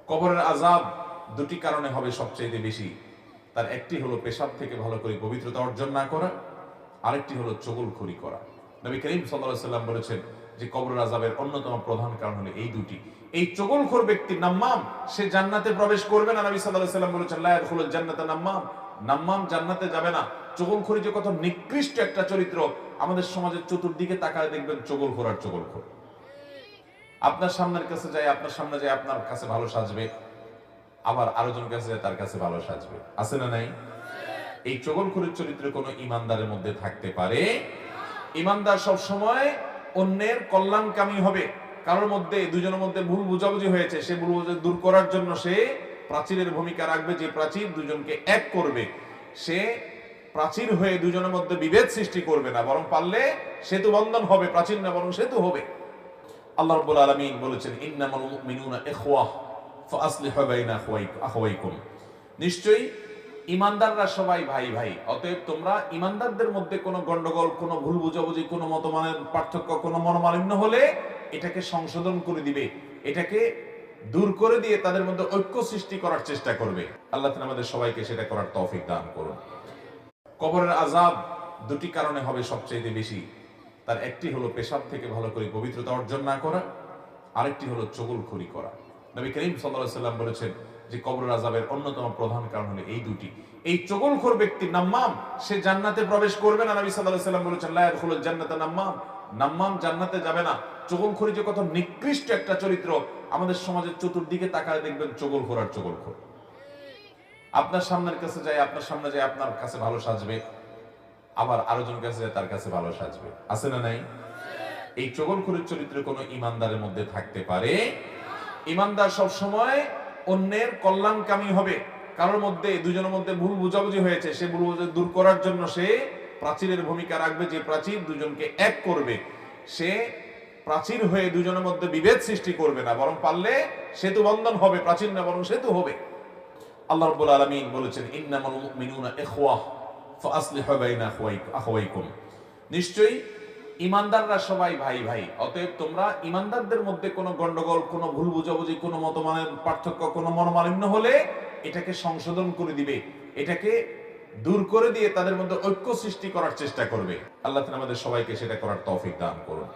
কবরের আযাব দুটি কারণে হবে সবচেয়ে বেশি। তার একটি হলো পেশাব থেকে ভালো করে পবিত্রতা অর্জন না করা, আরেকটি হলো চগলখড়ি করা। নবী করিম সাল্লাল্লাহু আলাইহি সাল্লাম বলেছেন যে কবরের আযাবের অন্যতম প্রধান কারণ হলো এই দুটি। এই চগলখোর ব্যক্তি নাম্মাম, সে জান্নাতে প্রবেশ করবে না। নবী সাল্লাল্লাহু আলাইহি সাল্লাম বলেছেন লা ইয়াদখুলুল জান্নাতা নাম্মাম, নাম্মাম জান্নাতে যাবে না। চগলখড়ি যে কত নিকৃষ্ট একটা চরিত্র, আমাদের সমাজের চতুর্দিকে তাকায় দেখবেন চগলখোর আর চগলখোর। আপনার সামনের কাছে যায়, আপনার সামনে যায় আপনার কাছে ভালো সাজবে, আবার আরেকজন কাছে যায় তার কাছে ভালো সাজবে, আছে না নাই? এই চগলখড়ির চরিত্র কোনো ইমানদারের মধ্যে থাকতে পারে? ইমানদার সব সময় অন্যের কল্যাণকামী হবে। কারোর মধ্যে দুজনের মধ্যে ভুল বুঝাবুঝি হয়েছে, সে ভুল বুঝাবুঝি দূর করার জন্য সে প্রাচীরের ভূমিকা রাখবে, যে প্রাচীর দুজনকে এক করবে। সে প্রাচীর হয়ে দুজনের মধ্যে বিভেদ সৃষ্টি করবে না, বরং পারলে সেতু বন্ধন হবে, প্রাচীর না বরং সেতু হবে। আল্লাহ রাব্বুল আলামিন বলেছেন ইন্নামাল মুমিনুনা ইখওয়াহ ফাআসলিহু বাইনা আখওয়াইকুম, নিশ্চয়ই ইমানদাররা সবাই ভাই ভাই, অতএব তোমরা ইমানদারদের মধ্যে কোনো গন্ডগোল, কোনো ভুল বুঝাবুঝি, কোনো মতমানের পার্থক্য, কোনো মনোমালিন্য হলে এটাকে সংশোধন করে দিবে, এটাকে দূর করে দিয়ে তাদের মধ্যে ঐক্য সৃষ্টি করার চেষ্টা করবে। আল্লাহ তাআলা আমাদের সবাইকে সেটা করার তৌফিক দান করুন। কবরের আযাব দুটি কারণে হবে সবচেয়ে বেশি। তার একটি হলো পেশাব থেকে ভালো করে পবিত্রতা অর্জন না করা, আরেকটি হলো চগলখড়ি করা। নবী করিম সাল্লাল্লাহু আলাইহি সাল্লাম বলেছেন যে কবরের আযাবের অন্যতম প্রধান কারণ হলো এই দুটি। এই চগলখোর ব্যক্তি নাম্মাম, সে জান্নাতে প্রবেশ করবে না। নবী সাল্লাল্লাহু আলাইহি সাল্লাম বলেছেন লা ইয়াদখুলুল জান্নাতা নাম্মাম, নাম্মাম জান্নাতে যাবে না। চগলখড়ি যে কত নিকৃষ্ট একটা চরিত্র, আমাদের সমাজের চতুর্দিকে তাকায় দেখবেন চগলখোর আর চগলখোর। আপনার সামনের কাছে যায়, আপনার সামনে যায় আপনার কাছে ভালো সাজবে, আবার আরেকজন কাছে যায় তার কাছে ভালো সাজবে, আছে না নাই? এই চগলখড়ির চরিত্র কোনো ইমানদারের মধ্যে থাকতে পারে? ইমানদার সব সময় অন্যের কল্যাণকামী হবে। কারোর মধ্যে দুজনের মধ্যে ভুল বুঝাবুঝি হয়েছে, সে ভুল বুঝাবুঝি দূর করার জন্য সে প্রাচীরের ভূমিকা রাখবে, যে প্রাচীর দুজনকে এক করবে। সে প্রাচীর হয়ে দুজনের মধ্যে বিভেদ সৃষ্টি করবে না, বরং পারলে সেতু বন্ধন হবে, প্রাচীর না বরং সেতু হবে। আল্লাহ রাব্বুল আলামিন বলেছেন ইন্নামাল মুমিনুনা ইখওয়াহ ফাআসলিহু বাইনা আখওয়াইকুম, নিশ্চয়ই ইমানদাররা সবাই ভাই ভাই, অতএব তোমরা ইমানদারদের মধ্যে কোনো গন্ডগোল, কোনো ভুল বুঝাবুঝি, কোনো মতমানের পার্থক্য, কোনো মনোমালিন্য হলে এটাকে সংশোধন করে দিবে, এটাকে দূর করে দিয়ে তাদের মধ্যে ঐক্য সৃষ্টি করার চেষ্টা করবে। আল্লাহ তাআলা আমাদের সবাইকে সেটা করার তৌফিক দান করুন।